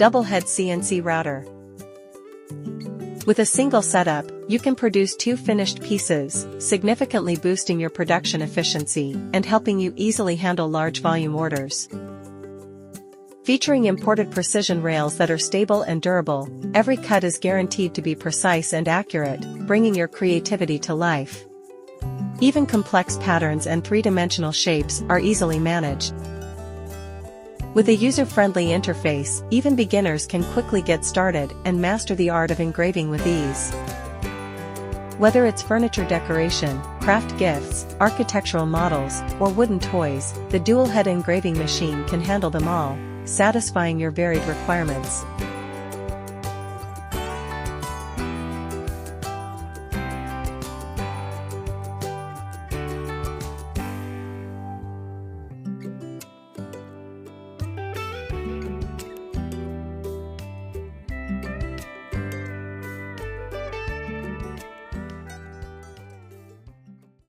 Double-head CNC router. With a single setup, you can produce 2 finished pieces, significantly boosting your production efficiency and helping you easily handle large volume orders. Featuring imported precision rails that are stable and durable, every cut is guaranteed to be precise and accurate, bringing your creativity to life. Even complex patterns and 3-dimensional shapes are easily managed. With a user-friendly interface, even beginners can quickly get started and master the art of engraving with ease. Whether it's furniture decoration, craft gifts, architectural models, or wooden toys, the dual-head engraving machine can handle them all, satisfying your varied requirements.